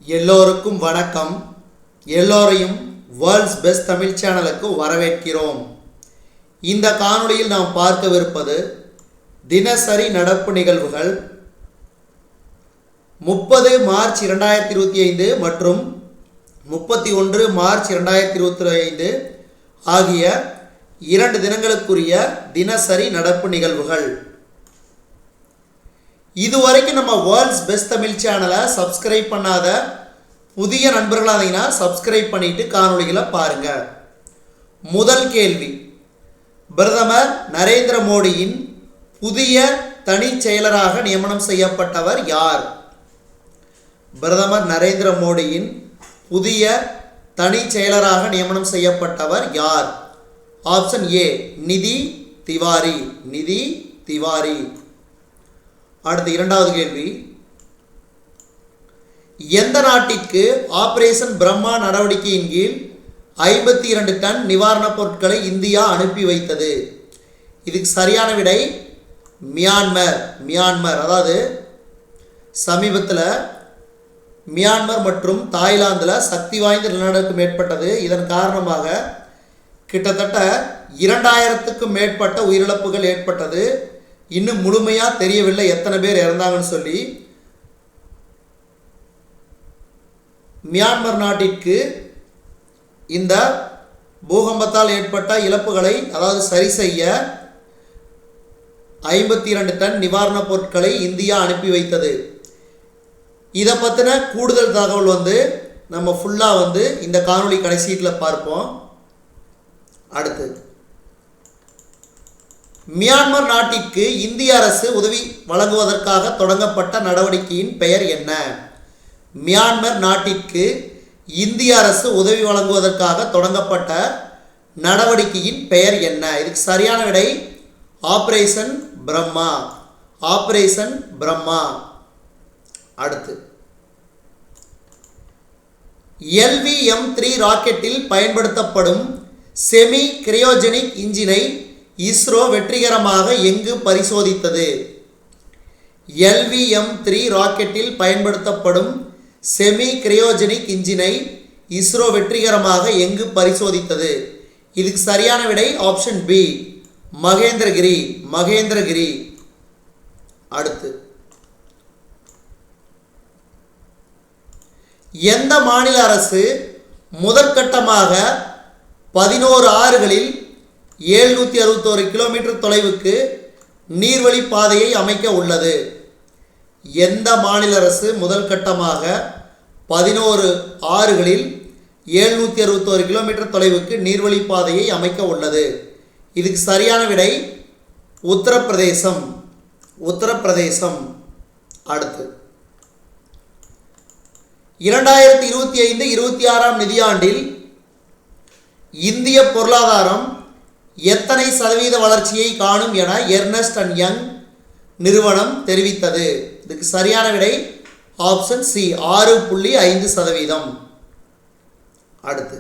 எல்லோருக்கும் வணக்கம். எல்லோரையும் வேர்ல்ட்ஸ் பெஸ்ட் தமிழ் சேனலுக்கு வரவேற்கிறோம். இந்த காணொளியில் நாம் பார்க்கவிருப்பது தினசரி நடப்பு நிகழ்வுகள் 30 மார்ச் 2025 மற்றும் 31 மார்ச் 2025 ஆகிய 2 தினங்களுக்குரிய தினசரி நடப்பு நிகழ்வுகள். இதுவரைக்கும் நம்ம வேர்ல்ட்ஸ் பெஸ்ட் தமிழ் சேனலை சப்ஸ்கிரைப் பண்ணாத புதிய நண்பர்களாக இருந்தீங்கன்னா சப்ஸ்கிரைப் பண்ணிட்டு காணொளிகளை பாருங்க. முதல் கேள்வி, பிரதமர் நரேந்திர மோடியின் புதிய தனி செயலராக நியமனம் செய்யப்பட்டவர் யார்? பிரதமர் நரேந்திர மோடியின் புதிய தனி செயலராக நியமனம் செய்யப்பட்டவர் யார்? ஆப்ஷன் ஏ நிதி திவாரி. நிதி திவாரி. அடுத்த இரண்டாவது கேள்வி, எந்த நாட்டிற்கு ஆபரேஷன் பிரம்மா நடவடிக்கையின் கீழ் 52 டன் நிவாரணப் பொருட்களை இந்தியா அனுப்பி வைத்தது? இதுக்கு சரியான விடை மியான்மர். மியான்மர். அதாவது சமீபத்தில் மியான்மர் மற்றும் தாய்லாந்தில் சக்தி வாய்ந்த நிலநடுக்கம் ஏற்பட்டது. இதன் காரணமாக கிட்டத்தட்ட 2000க்கும் மேற்பட்ட உயிரிழப்புகள் ஏற்பட்டது. இன்னும் முழுமையாக தெரியவில்லை எத்தனை பேர் இறந்தாங்கன்னு சொல்லி. மியான்மர் நாட்டிற்கு இந்த பூகம்பத்தால் ஏற்பட்ட இழப்புகளை அதாவது சரி செய்ய 52 டன் நிவாரணப் பொருட்களை இந்தியா அனுப்பி வைத்தது. இதை பற்றின கூடுதல் தகவல் நம்ம ஃபுல்லாக இந்த காணொளி கடைசியில் பார்ப்போம். அடுத்து, மியான்மர் நாட்டிற்கு இந்திய அரசு உதவி வழங்குவதற்காக தொடங்கப்பட்ட நடவடிக்கையின் பெயர் என்ன? மியான்மர் நாட்டிற்கு இந்திய அரசு உதவி வழங்குவதற்காக தொடங்கப்பட்ட நடவடிக்கையின் பெயர் என்ன? இதுக்கு சரியான விடை ஆபரேஷன் பிரம்மா. ஆபரேஷன் பிரம்மா. அடுத்து, LVM-3 ராக்கெட்டில் பயன்படுத்தப்படும் செமி கிரையோஜெனிக் இன்ஜினை இஸ்ரோ வெற்றிகரமாக எங்கு பரிசோதித்தது? LVM-3 ராக்கெட்டில் பயன்படுத்தப்படும் செமி கிரையோஜெனிக் இன்ஜினை இஸ்ரோ வெற்றிகரமாக எங்கு பரிசோதித்தது? இதுக்கு சரியான விடை ஆப்ஷன் பி மகேந்திரகிரி. மகேந்திரகிரி. அடுத்து, எந்த மாநில அரசு முதற்கட்டமாக 11 ஆறுகளில் 761 கிலோமீட்டர் தொலைவுக்கு நீர்வழி பாதையை அமைக்க உள்ளது? எந்த மாநில அரசு முதல் கட்டமாக 11 ஆறுகளில் 761 கிலோமீட்டர் தொலைவுக்கு நீர்வழி பாதையை அமைக்க உள்ளது? இதுக்கு சரியான விடை உத்தரப்பிரதேசம். உத்தரப்பிரதேசம். அடுத்து, 2025-26 நிதியாண்டில் இந்திய பொருளாதாரம் எத்தனை சதவீத வளர்ச்சியை காணும் என எர்னஸ்ட் அண்ட் யங் நிறுவனம் தெரிவித்தது? இதுக்கு சரியான விடை ஆப்ஷன் சி 6.5%. அடுத்து,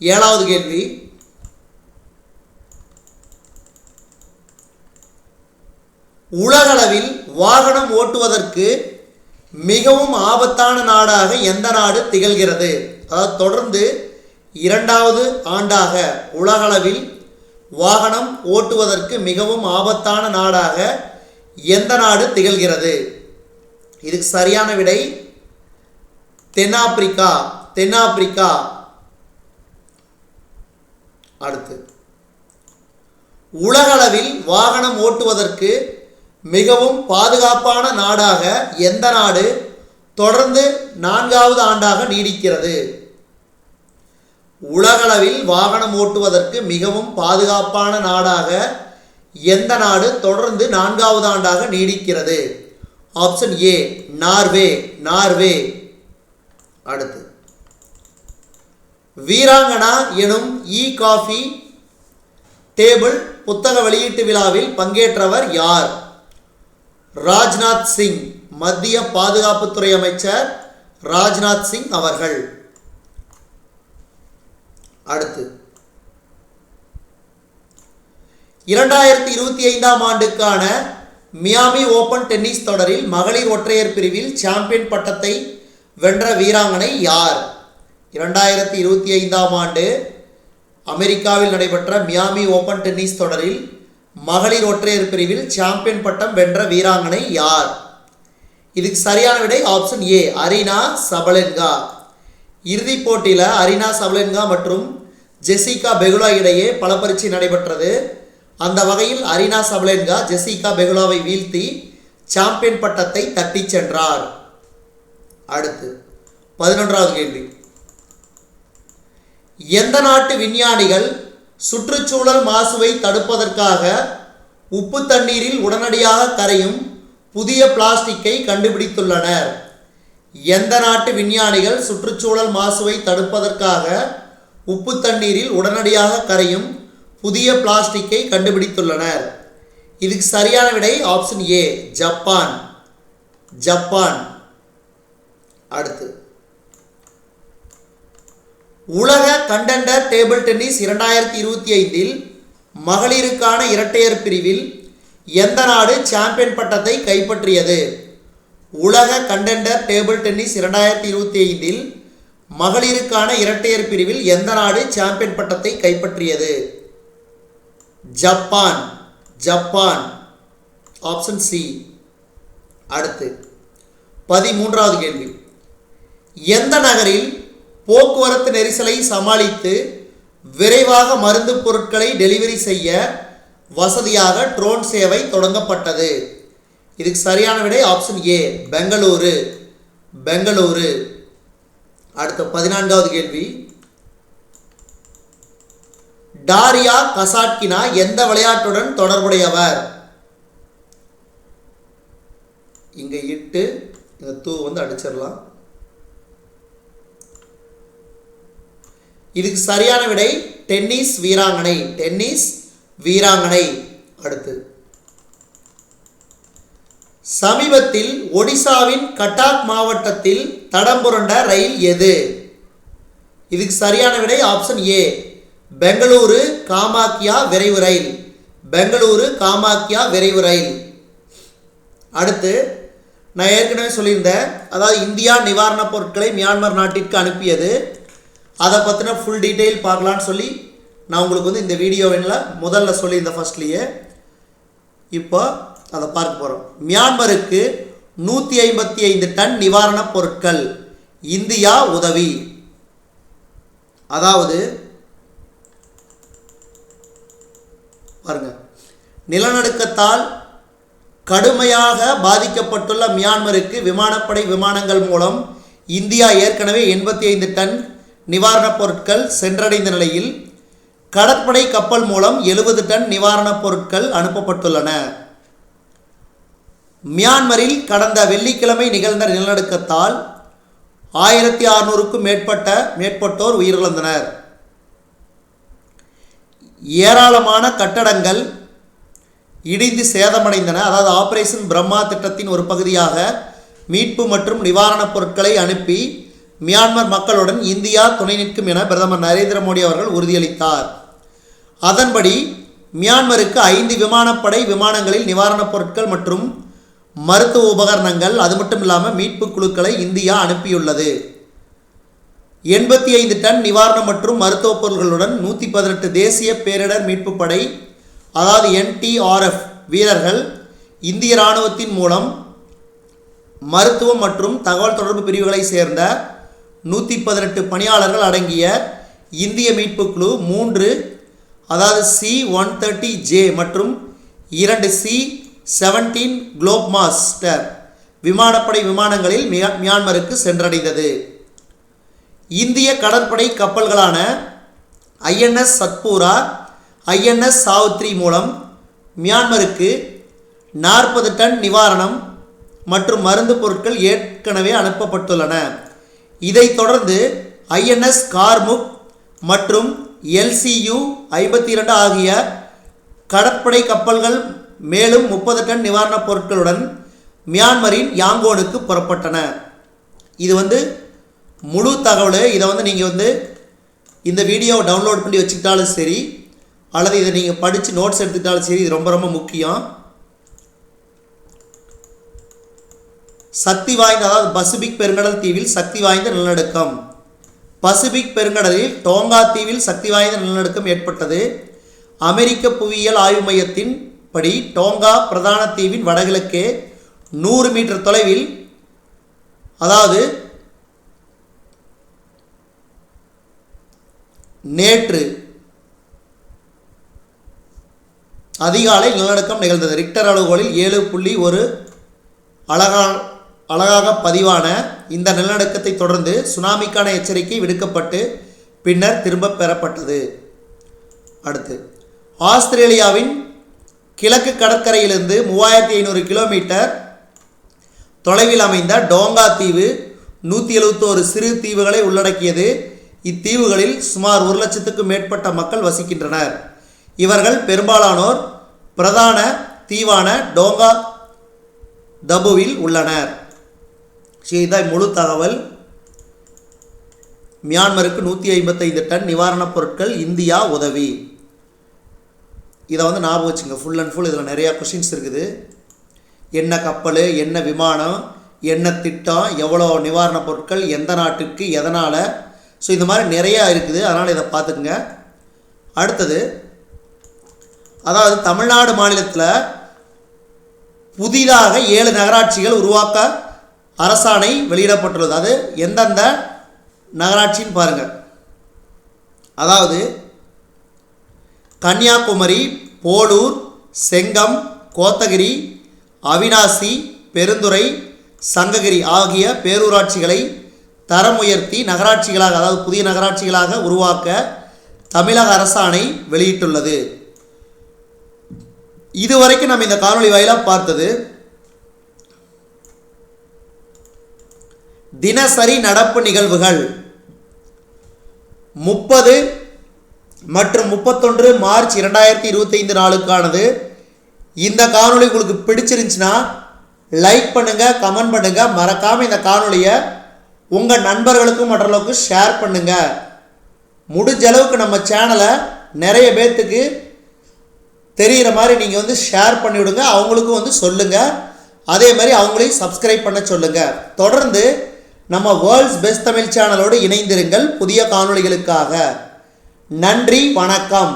7வது கேள்வி, உலகளவில் வாகனம் ஓட்டுவதற்கு மிகவும் ஆபத்தான நாடாக எந்த நாடு திகழ்கிறது? அதாவது தொடர்ந்து 2வது ஆண்டாக உலகளவில் வாகனம் ஓட்டுவதற்கு மிகவும் ஆபத்தான நாடாக எந்த நாடு திகழ்கிறது? இதுக்கு சரியான விடை தென்னாப்பிரிக்கா. தென்னாப்பிரிக்கா. அடுத்து, உலகளவில் வாகனம் ஓட்டுவதற்கு மிகவும் பாதுகாப்பான நாடாக எந்த நாடு தொடர்ந்து 4வது ஆண்டாக நீடிக்கிறது? உலகளவில் வாகனம் ஓட்டுவதற்கு மிகவும் பாதுகாப்பான நாடாக எந்த நாடு தொடர்ந்து 4வது ஆண்டாக நீடிக்கிறது? Option A Norway. நார்வே. அடுத்து, வீராங்கனா எனும் காஃபி டேபிள் புத்தக வெளியீட்டு விழாவில் பங்கேற்றவர் யார்? ராஜ்நாத் சிங். மத்திய பாதுகாப்புத்துறை அமைச்சர் ராஜ்நாத் சிங் அவர்கள். அடுத்து, 2025 ஆண்டுக்கான மியாமி ஓபன் டென்னிஸ் தொடரில் மகளிர் ஒற்றையர் பிரிவில் சாம்பியன் பட்டத்தை வென்ற வீராங்கனை யார்? 2025ஆம் ஆண்டு அமெரிக்காவில் நடைபெற்ற மியாமி ஓபன் டென்னிஸ் தொடரில் மகளிர் ஒற்றையர் பிரிவில் சாம்பியன் பட்டம் வென்ற வீராங்கனை யார்? இதுக்கு சரியான விடை ஆப்ஷன் ஏ, அரினா சபலென்கா. இறுதிப் போட்டியில் அரினா சபலென்கா மற்றும் ஜெசிகா பெகுலா இடையே பல பரீட்சை நடைபெற்றது. அந்த வகையில் அரினா சபலென்கா ஜெசிகா பெகுலாவை வீழ்த்தி சாம்பியன் பட்டத்தை தட்டி சென்றார். அடுத்து 11வது கேள்வி. எந்த நாட்டு விஞ்ஞானிகள் சுற்றுச்சூழல் மாசுவை தடுப்பதற்காக உப்பு தண்ணீரில் உடனடியாக கரையும் புதிய பிளாஸ்டிக்கை கண்டுபிடித்துள்ளனர்? எந்த நாட்டு விஞ்ஞானிகள் சுற்றுச்சூழல் மாசுவை தடுப்பதற்காக உப்பு தண்ணீரில் உடனடியாக கரையும் புதிய பிளாஸ்டிக்கை கண்டுபிடித்துள்ளனர்? இதுக்கு சரியான விடை ஆப்ஷன் ஏ, ஜப்பான். ஜப்பான். அடுத்து உலக கண்டெண்டர் டேபிள் டென்னிஸ் 2025இல் மகளிருக்கான இரட்டையர் பிரிவில் எந்த நாடு சாம்பியன் பட்டத்தை கைப்பற்றியது? உலக கண்டெண்டர் டேபிள் டென்னிஸ் 2025இல் மகளிருக்கான இரட்டையர் பிரிவில் எந்த நாடு சாம்பியன் பட்டத்தை கைப்பற்றியது? ஜப்பான். ஜப்பான். Option C. அடுத்து 13வது கேள்வி. எந்த நகரில் போக்குவரத்து நெரிசலை சமாளித்து விரைவாக மருந்து பொருட்களை டெலிவரி செய்ய வசதியாக ட்ரோன் சேவை தொடங்கப்பட்டது? இதுக்கு சரியான விடை ஆப்ஷன் ஏ, பெங்களூரு. பெங்களூரு. அடுத்த 14வது கேள்வி. டாரியா கசாட்கினா எந்த விளையாட்டுடன் தொடர்புடையவர்? இங்க இட்டு இந்த தூ அடிச்சிடலாம். இதுக்கு சரியான விடை டென்னிஸ் வீராங்கனை. டென்னிஸ் வீராங்கனை. அடுத்து சமீபத்தில் ஒடிசாவின் கட்டாக் மாவட்டத்தில் தடம் புரண்ட ரயில் எது? இதுக்கு சரியான விடை ஆப்ஷன் ஏ, பெங்களூரு காமாக்கியா விரைவு ரயில். பெங்களூரு காமாக்கியா விரைவு ரயில். அடுத்து நான் ஏற்கனவே சொல்லியிருந்தேன், அதாவது இந்தியா நிவாரணப் பொருட்களை மியான்மர் நாட்டிற்கு அனுப்பியது. அதை பற்றின ஃபுல் டீட்டெயில் பார்க்கலான்னு சொல்லி நான் உங்களுக்கு இந்த வீடியோவில் முதல்ல சொல்லியிருந்தேன் ஃபர்ஸ்ட்லேயே. இப்போ அதை பார்க்க போகிறோம். மியான்மருக்கு 155 டன் நிவாரணப் பொருட்கள் இந்தியா உதவி. அதாவது பாருங்க, நிலநடுக்கத்தால் கடுமையாக பாதிக்கப்பட்டுள்ள மியான்மருக்கு விமானப்படை விமானங்கள் மூலம் இந்தியா ஏற்கனவே 85 டன் நிவாரணப் பொருட்கள் சென்றடைந்த நிலையில் கடற்படை கப்பல் மூலம் 70 டன் நிவாரணப் பொருட்கள் அனுப்பப்பட்டுள்ளன. மியான்மரில் கடந்த வெள்ளிக்கிழமை நிகழ்ந்த நிலநடுக்கத்தால் 1600க்கும் மேற்பட்டோர் உயிரிழந்தனர். ஏராளமான கட்டடங்கள் இடிந்து சேதமடைந்தன. அதாவது ஆபரேஷன் பிரம்மா திட்டத்தின் ஒரு பகுதியாக மீட்பு மற்றும் நிவாரணப் பொருட்களை அனுப்பி மியான்மர் மக்களுடன் இந்தியா துணை நிற்கும் என பிரதமர் நரேந்திர மோடி அவர்கள் உறுதியளித்தார். அதன்படி மியான்மருக்கு 5 விமானப்படை விமானங்களில் நிவாரணப் பொருட்கள் மற்றும் மருத்துவ உபகரணங்கள், அது மட்டும் இல்லாமல் மீட்பு குழுக்களை இந்தியா அனுப்பியுள்ளது. 85 டன் நிவாரணம் மற்றும் மருத்துவ பொருட்களுடன் 118 தேசிய பேரிடர் மீட்பு படை, அதாவது NTRF வீரர்கள், இந்திய இராணுவத்தின் மூலம் மருத்துவம் மற்றும் தகவல் தொடர்பு பிரிவுகளை சேர்ந்த 118 பணியாளர்கள் அடங்கிய இந்திய மீட்பு குழு 3, அதாவது C-130J மற்றும் 2 C-17 குளோப் மாஸ்டர் விமானப்படை விமானங்களில் மியான்மருக்கு சென்றடைந்தது. இந்திய கடற்படை கப்பல்களான INS சத்பூரா, INS சாவித்ரி மூலம் மியான்மருக்கு 40 டன் நிவாரணம் மற்றும் மருந்து பொருட்கள் ஏற்கனவே அனுப்பப்பட்டுள்ளன. இதைத் தொடர்ந்து INS கார்முக் மற்றும் LCU-52 ஆகிய கடற்படை கப்பல்கள் மேலும் 30 டன் நிவாரணப் பொருட்களுடன் மியான்மரின் யாங்கோனுக்கு புறப்பட்டன. இது முழு தகவல். இதை நீங்கள் இந்த வீடியோவை டவுன்லோட் பண்ணி வச்சுக்கிட்டாலும் சரி, அல்லது இதை நீங்கள் படித்து நோட்ஸ் எடுத்துக்கிட்டாலும் சரி, இது ரொம்ப ரொம்ப முக்கியம். சக்தி வாய்ந்த, அதாவது பசிபிக் பெருங்கடல் தீவில் சக்தி வாய்ந்த நிலநடுக்கம். பசிபிக் பெருங்கடலில் டோங்கா தீவில் சக்தி வாய்ந்த நிலநடுக்கம் ஏற்பட்டது. அமெரிக்க புவியியல் ஆய்வு மையத்தின் படி டோங்கா பிரதான தீவின் வடகிழக்கே 100 மீட்டர் தொலைவில், அதாவது நேற்று அதிகாலை நிலநடுக்கம் நிகழ்ந்தது. ரிக்டர் அளவுகோலில் 7.1 அழகாக பதிவான இந்த நிலநடுக்கத்தை தொடர்ந்து சுனாமிக்கான எச்சரிக்கை விடுக்கப்பட்டு பின்னர் திரும்ப பெறப்பட்டது. அடுத்து, ஆஸ்திரேலியாவின் கிழக்கு கடற்கரையிலிருந்து 3500 கிலோமீட்டர் தொலைவில் அமைந்த டோங்கா தீவு 171 சிறு தீவுகளை உள்ளடக்கியது. இத்தீவுகளில் சுமார் 1 லட்சத்துக்கும் மேற்பட்ட மக்கள் வசிக்கின்றனர். இவர்கள் பெரும்பாலானோர் பிரதான தீவான டோங்கா தபுவில் உள்ளனர். இதுதான் முழு தகவல். மியான்மருக்கு 155 டன் நிவாரணப் பொருட்கள் இந்தியா உதவி. இதை ஞாபகம் வச்சுங்க. ஃபுல் அண்ட் ஃபுல் இதில் நிறையா கொஷின்ஸ் இருக்குது. என்ன கப்பல், என்ன விமானம், என்ன திட்டம், எவ்வளோ நிவாரணப் பொருட்கள், எந்த நாட்டுக்கு, எதனால், ஸோ இந்த மாதிரி நிறையா இருக்குது. அதனால் இதை பார்த்துக்குங்க. அடுத்தது, அதாவது தமிழ்நாடு மாநிலத்தில் புதிதாக 7 நகராட்சிகள் உருவாக்க அரசாணை வெளியிடப்பட்டுள்ளது. அது எந்தெந்த நகராட்சின்னு பாருங்கள். அதாவது கன்னியாகுமரி, போலூர், செங்கம், கோத்தகிரி, அவினாசி, பெருந்துறை, சங்ககிரி ஆகிய பேரூராட்சிகளை தரம் உயர்த்தி நகராட்சிகளாக, அதாவது புதிய நகராட்சிகளாக உருவாக்க தமிழக அரசாணை வெளியிட்டுள்ளது. இதுவரைக்கும் நம்ம இந்த காணொளி வாயிலாக பார்த்தது தினசரி நடப்பு நிகழ்வுகள் 30 மற்றும் 31 மார்ச் 2025 நாளுக்கானது. இந்த காணொளி உங்களுக்கு பிடிச்சிருந்துச்சுன்னா லைக் பண்ணுங்கள், கமெண்ட் பண்ணுங்கள். மறக்காமல் இந்த காணொளியை உங்கள் நண்பர்களுக்கும் மற்றவர்களுக்கும் ஷேர் பண்ணுங்கள். முடிஞ்ச அளவுக்கு நம்ம சேனலை நிறைய பேர்த்துக்கு தெரிகிற மாதிரி நீங்கள் ஷேர் பண்ணிவிடுங்க. அவங்களுக்கும் சொல்லுங்கள். அதே மாதிரி அவங்களையும் சப்ஸ்கிரைப் பண்ண சொல்லுங்கள். தொடர்ந்து நம்ம வேர்ல்ட்ஸ் பெஸ்ட் தமிழ் சேனலோடு இணைந்திருங்கள் புதிய காணொளிகளுக்காக. நன்றி, வணக்கம்.